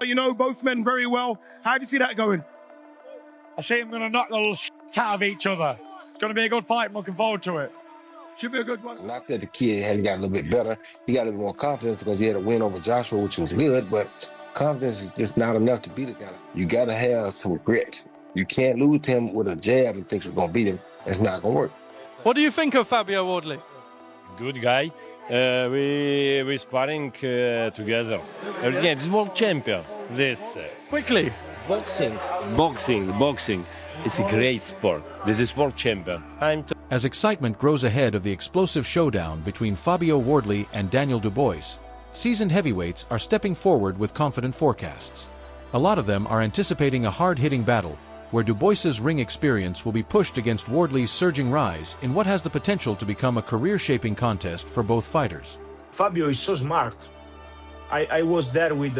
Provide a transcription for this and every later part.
You know both men very well. How do you see that going? I see them going to knock the shit out of each other. It's going to be a good fight. I'm looking forward to it. Should be a good one. Not that the kid hadn't got a little bit better. He got a little more confidence because he had a win over Joshua, which was good, but confidence is just not enough to beat a guy. You got to have some grit. You can't lose to him with a jab and think you're going to beat him. It's not going to work. What do you think of Fabio Wardley? Good guy. We sparring together. Again, this world champion. This Quickly. boxing. It's a great sport. This is world champion. As excitement grows ahead of the explosive showdown between Fabio Wardley and Daniel Dubois, seasoned heavyweights are stepping forward with confident forecasts. A lot of them are anticipating a hard-hitting battle, where Dubois's ring experience will be pushed against Wardley's surging rise in what has the potential to become a career-shaping contest for both fighters. Fabio is so smart. I was there with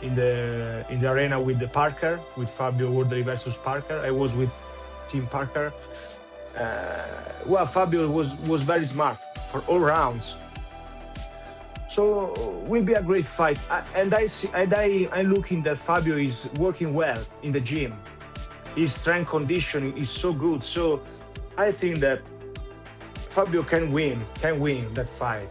in the arena with the Parker, with Fabio Wardley versus Parker. I was with Team Parker. Fabio was very smart for all rounds. So will be a great fight. I'm looking that Fabio is working well in the gym. His strength conditioning is so good. So I think that Fabio can win that fight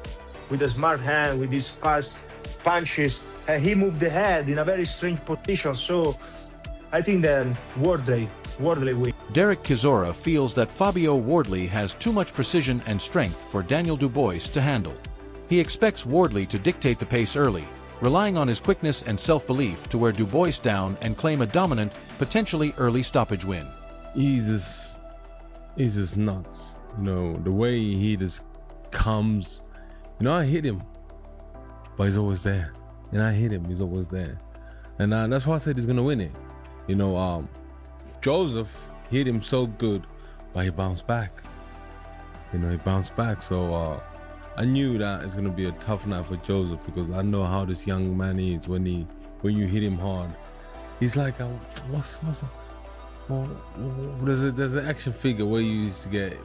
with a smart hand, with his fast punches. And he moved the head in a very strange position. So I think that Wardley wins. Derek Chisora feels that Fabio Wardley has too much precision and strength for Daniel Dubois to handle. He expects Wardley to dictate the pace early, relying on his quickness and self-belief to wear Dubois down and claim a dominant, potentially early stoppage win. He's just nuts. You know, the way he just comes. You know, I hit him, but he's always there. And I hit him, he's always there. And that's why I said he's gonna win it. You know, Joseph hit him so good, but he bounced back. You know, he bounced back. So I knew that it's gonna be a tough night for Joseph because I know how this young man is when you hit him hard. He's like, there's an action figure where you used to get,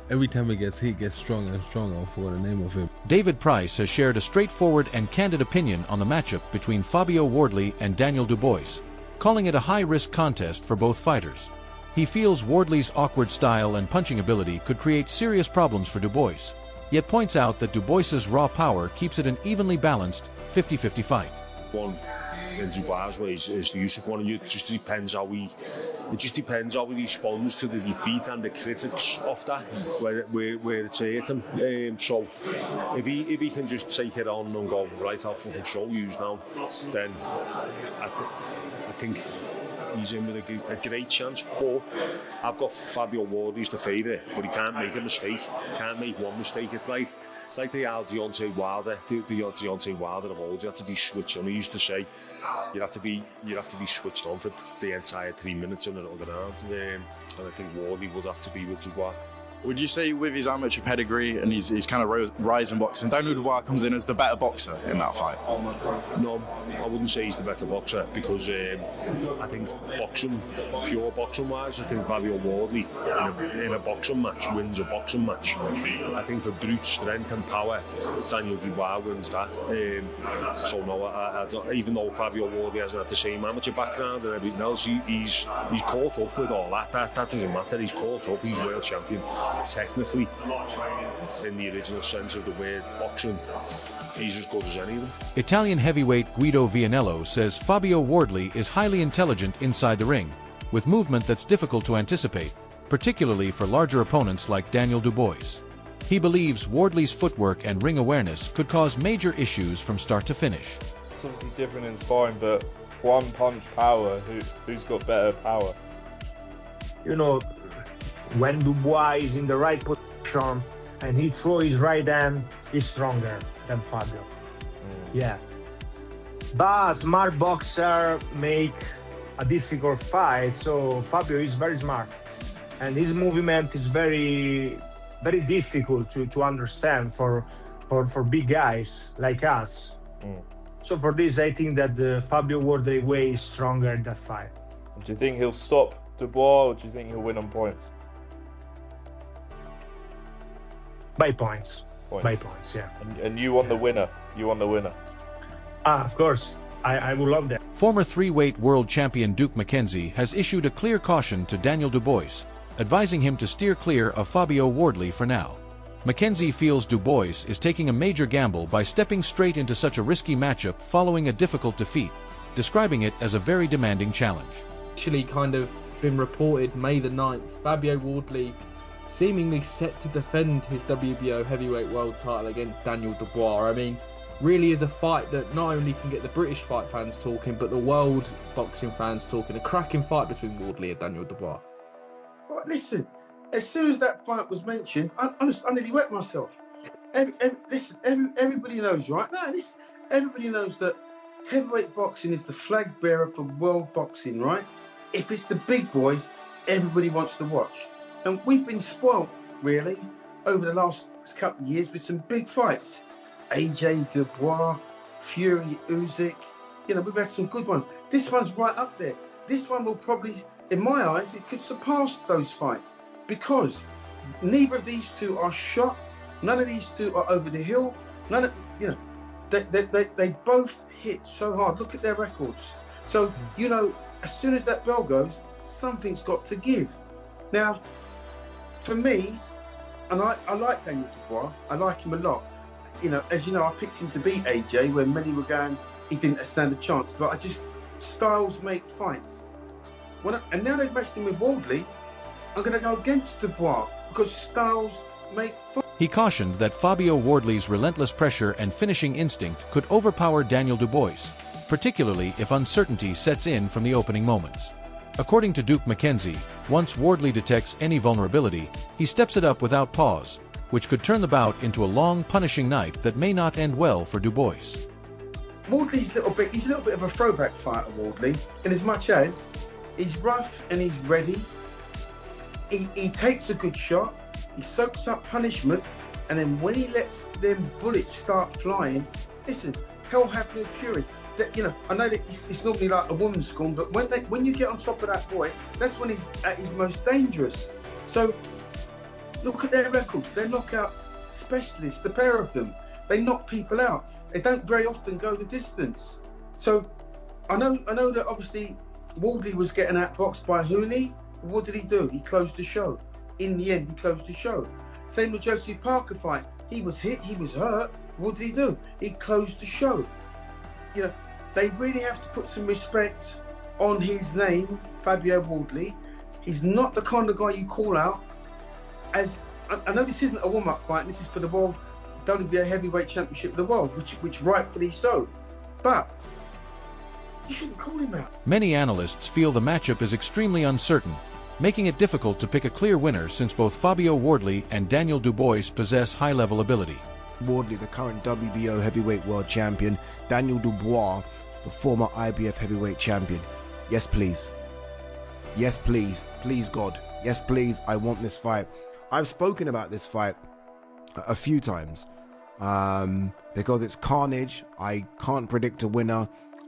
every time he gets hit, gets stronger and stronger. I forgot the name of him. David Price has shared a straightforward and candid opinion on the matchup between Fabio Wardley and Daniel Dubois, calling it a high-risk contest for both fighters. He feels Wardley's awkward style and punching ability could create serious problems for Dubois, yet points out that Dubois's raw power keeps it an evenly balanced 50-50 fight. One in Dubois' way is the use of one. It just depends how he responds to the defeat and the critics of that, where it's hurt him. So if he can just take it on and go, right, I'll fucking show you now, then I think he's in with a great chance. But I've got Fabio Wardley as the favourite, but he can't make a mistake. Can't make one mistake. It's like the Deontay Wilder. The Deontay Wilder of old. You have to be switched on. He used to say, you have to be switched on for the entire 3 minutes in another round. And I think Wardley would have to be with Dubois. Would you say with his amateur pedigree and he's kind of rising boxing, Daniel Dubois comes in as the better boxer in that fight? No, I wouldn't say he's the better boxer because I think pure boxing wise, I think Fabio Wardley in a boxing match wins a boxing match. I think for brute strength and power, Daniel Dubois wins that. So no, I don't, even though Fabio Wardley hasn't had the same amateur background and everything else, he's caught up with all that. That doesn't matter. He's caught up. He's world champion. Technically, in the original sense of the word boxing, he's as good as any of them. Italian heavyweight Guido Vianello says Fabio Wardley is highly intelligent inside the ring, with movement that's difficult to anticipate, particularly for larger opponents like Daniel Dubois. He believes Wardley's footwork and ring awareness could cause major issues from start to finish. It's obviously different in sparring, but one punch power, who's got better power? You know, when Dubois is in the right position and he throws his right hand, he's stronger than Fabio. Yeah. But smart boxer make a difficult fight, so Fabio is very smart. And his movement is very, very difficult to understand for big guys like us. So for this, I think that Fabio Wardley way is stronger in that fight. Do you think he'll stop Dubois, or do you think he'll win on points? By points. By points, yeah. And you want the winner. You want the winner. Of course. I would love that. Former three-weight world champion Duke McKenzie has issued a clear caution to Daniel Dubois, advising him to steer clear of Fabio Wardley for now. McKenzie feels Dubois is taking a major gamble by stepping straight into such a risky matchup following a difficult defeat, describing it as a very demanding challenge. Actually kind of been reported May the 9th, Fabio Wardley seemingly set to defend his WBO heavyweight world title against Daniel Dubois. I mean, really is a fight that not only can get the British fight fans talking, but the world boxing fans talking. A cracking fight between Wardley and Daniel Dubois. But listen, as soon as that fight was mentioned, I nearly wet myself. Everybody knows, right? Everybody knows that heavyweight boxing is the flag bearer for world boxing, right? If it's the big boys, everybody wants to watch. And we've been spoilt, really, over the last couple of years with some big fights. AJ Dubois, Fury Usyk. You know, we've had some good ones. This one's right up there. This one will probably, in my eyes, it could surpass those fights because neither of these two are shot. None of these two are over the hill. None of, you know, they both hit so hard. Look at their records. So, you know, as soon as that bell goes, something's got to give. Now, for me, and I like Daniel Dubois, I like him a lot. You know, as you know, I picked him to beat AJ when many were going, he didn't stand a chance. But styles make fights. And now they've matched him with Wardley, I'm going to go against Dubois because styles make fights. He cautioned that Fabio Wardley's relentless pressure and finishing instinct could overpower Daniel Dubois, particularly if uncertainty sets in from the opening moments. According to Duke McKenzie, once Wardley detects any vulnerability, he steps it up without pause, which could turn the bout into a long, punishing night that may not end well for Dubois. Wardley's he's a little bit of a throwback fighter, Wardley, in as much as he's rough and he's ready. He takes a good shot, he soaks up punishment, and then when he lets them bullets start flying, listen, hell happened with Fury. That, you know, I know that it's normally like a woman's scorn, but when you get on top of that boy, that's when he's at his most dangerous. So look at their records. They're knockout specialists, the pair of them. They knock people out. They don't very often go the distance. So I know that obviously Wardley was getting outboxed by Hooney. What did he do? He closed the show. In the end, he closed the show. Same with Josie Parker fight. He was hit, he was hurt. What did he do? He closed the show. You know, they really have to put some respect on his name, Fabio Wardley. He's not the kind of guy you call out. As I know this isn't a warm-up fight, this is for the World WBA Heavyweight Championship of the World, which rightfully so. But you shouldn't call him out. Many analysts feel the matchup is extremely uncertain, making it difficult to pick a clear winner since both Fabio Wardley and Daniel Dubois possess high-level ability. Wardley, the current WBO heavyweight world champion. Daniel Dubois, the former IBF heavyweight champion. Yes, please. Yes, please. Please, God. Yes, please. I want this fight. I've spoken about this fight a few times because it's carnage. I can't predict a winner.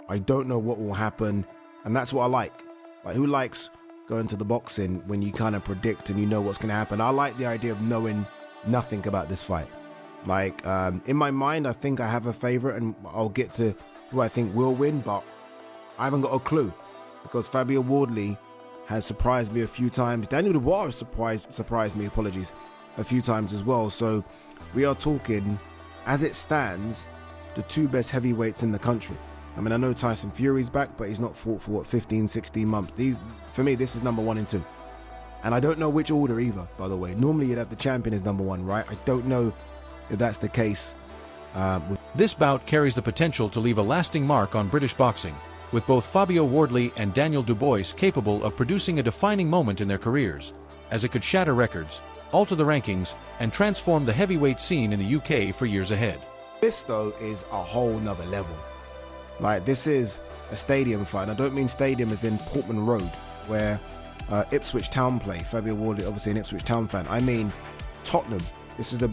I don't know what will happen. And that's what I like. Like, who likes going to the boxing when you kind of predict and you know what's going to happen? I like the idea of knowing nothing about this fight. Like, in my mind, I think I have a favorite and I'll get to who I think will win, but I haven't got a clue because Fabio Wardley has surprised me a few times. Daniel Dubois has surprised me, a few times as well. So we are talking, as it stands, the two best heavyweights in the country. I mean, I know Tyson Fury's back, but he's not fought for, 15, 16 months. For me, this is number 1 and 2. And I don't know which order either, by the way. Normally, you'd have the champion as number 1, right? I don't know if that's the case. This bout carries the potential to leave a lasting mark on British boxing, with both Fabio Wardley and Daniel Dubois capable of producing a defining moment in their careers, as it could shatter records, alter the rankings, and transform the heavyweight scene in the UK for years ahead. This, though, is a whole nother level. Like, this is a stadium fight. And I don't mean stadium as in Portman Road, where Ipswich Town play. Fabio Wardley, obviously an Ipswich Town fan. I mean Tottenham. This is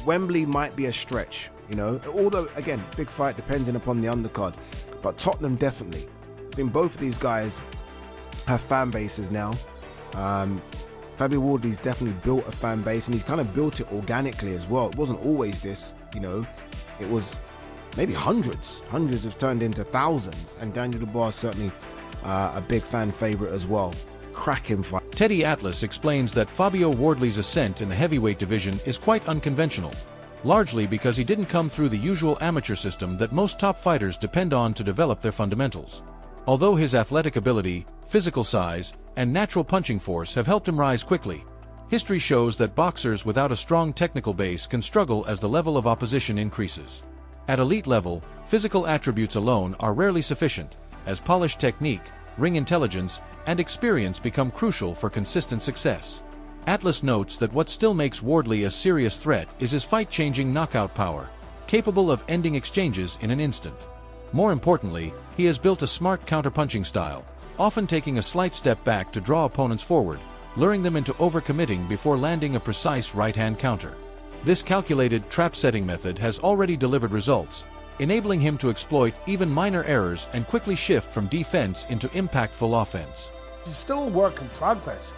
Wembley might be a stretch, you know, although, again, big fight depending upon the undercard. But Tottenham, definitely. I think both of these guys have fan bases now. Fabio Wardley's definitely built a fan base, and he's kind of built it organically as well. It wasn't always this, you know. It was maybe hundreds. Hundreds have turned into thousands, and Daniel Dubois is certainly a big fan favorite as well. Cracking fight. Teddy Atlas explains that Fabio Wardley's ascent in the heavyweight division is quite unconventional, largely because he didn't come through the usual amateur system that most top fighters depend on to develop their fundamentals. Although his athletic ability, physical size, and natural punching force have helped him rise quickly, history shows that boxers without a strong technical base can struggle as the level of opposition increases. At elite level, physical attributes alone are rarely sufficient, as polished technique, ring intelligence, and experience become crucial for consistent success. Atlas notes that what still makes Wardley a serious threat is his fight-changing knockout power, capable of ending exchanges in an instant. More importantly, he has built a smart counterpunching style, often taking a slight step back to draw opponents forward, luring them into overcommitting before landing a precise right-hand counter. This calculated trap-setting method has already delivered results, enabling him to exploit even minor errors and quickly shift from defense into impactful offense. He's still a work in progress.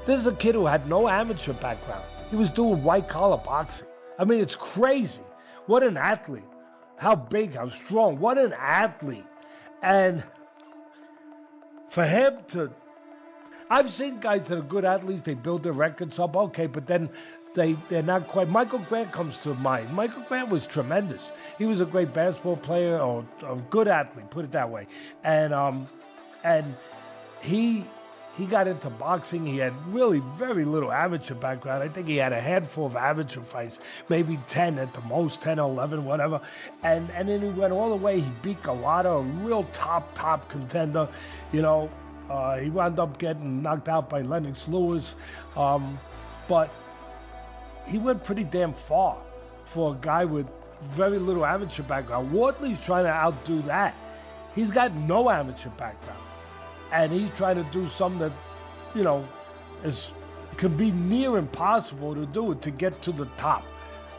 This is a kid who had no amateur background. He was doing white-collar boxing. I mean, it's crazy. What an athlete. How big, how strong. What an athlete. And for him to... I've seen guys that are good athletes, they build their records up, okay, but then they're not quite. Michael Grant comes to mind. Michael Grant was tremendous. He was a great basketball player, or a good athlete, put it that way. And he got into boxing. He had really very little amateur background. I think he had a handful of amateur fights, maybe 10 at the most, 10 or 11, whatever. And then he went all the way. He beat Galata, a real top contender. You know, he wound up getting knocked out by Lennox Lewis. But he went pretty damn far for a guy with very little amateur background. Wardley's trying to outdo that. He's got no amateur background. And he's trying to do something that, you know, could be near impossible to do it, to get to the top.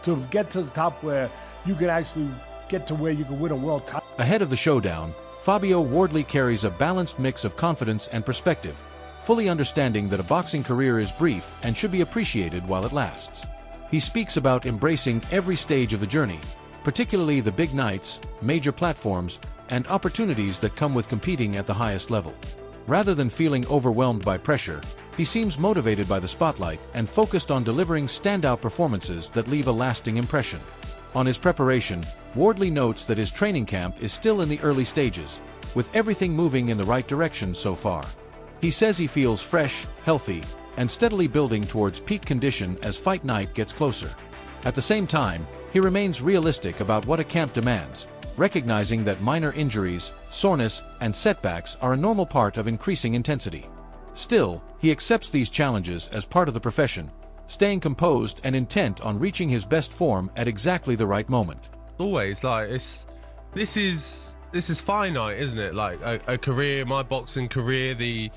To get to the top where you can actually get to where you can win a world title. Ahead of the showdown, Fabio Wardley carries a balanced mix of confidence and perspective, fully understanding that a boxing career is brief and should be appreciated while it lasts. He speaks about embracing every stage of the journey, particularly the big nights, major platforms, and opportunities that come with competing at the highest level. Rather than feeling overwhelmed by pressure, he seems motivated by the spotlight and focused on delivering standout performances that leave a lasting impression. On his preparation, Wardley notes that his training camp is still in the early stages, with everything moving in the right direction so far. He says he feels fresh, healthy, and steadily building towards peak condition as fight night gets closer. At the same time, he remains realistic about what a camp demands, recognizing that minor injuries, soreness, and setbacks are a normal part of increasing intensity. Still, he accepts these challenges as part of the profession, staying composed and intent on reaching his best form at exactly the right moment. Always, like, this is finite, isn't it? Like a career, my boxing career, the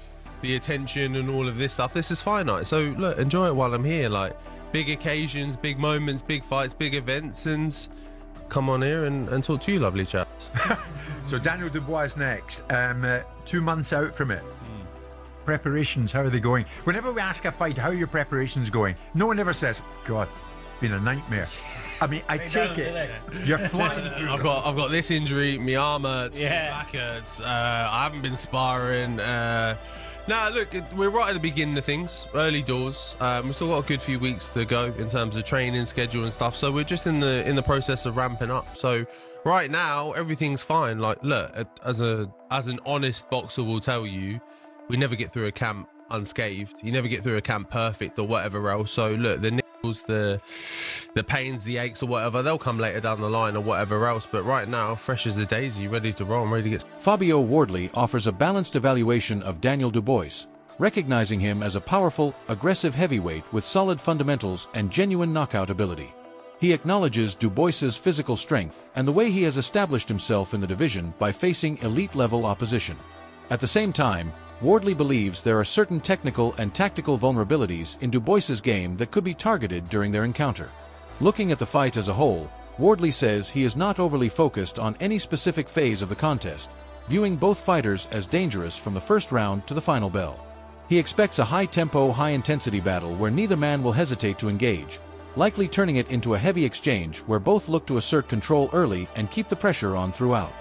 attention and all of this stuff, this is finite. So look, enjoy it while I'm here. Like, big occasions, big moments, big fights, big events, and come on here and talk to you lovely chaps. So Daniel Dubois is next. 2 months out from it. Preparations, how are they going? Whenever we ask a fight, how are your preparations going? No one ever says, God, been a nightmare. I mean, I take it you're flying through. I've got this injury, my arm hurts, my back hurts, I haven't been sparring. Now, look, we're right at the beginning of things, early doors. We've still got a good few weeks to go in terms of training schedule and stuff. So we're just in the process of ramping up. So right now, everything's fine. Like, look, as an honest boxer will tell you, we never get through a camp unscathed. You never get through a camp perfect or whatever else. So look, the niggles, the pains, the aches or whatever, they'll come later down the line or whatever else. But right now, fresh as a daisy, ready to roll. I'm ready to get... Fabio Wardley offers a balanced evaluation of Daniel Dubois, recognizing him as a powerful, aggressive heavyweight with solid fundamentals and genuine knockout ability. He acknowledges Dubois's physical strength and the way he has established himself in the division by facing elite-level opposition. At the same time, Wardley believes there are certain technical and tactical vulnerabilities in Dubois's game that could be targeted during their encounter. Looking at the fight as a whole, Wardley says he is not overly focused on any specific phase of the contest, viewing both fighters as dangerous from the first round to the final bell. He expects a high-tempo, high-intensity battle where neither man will hesitate to engage, likely turning it into a heavy exchange where both look to assert control early and keep the pressure on throughout.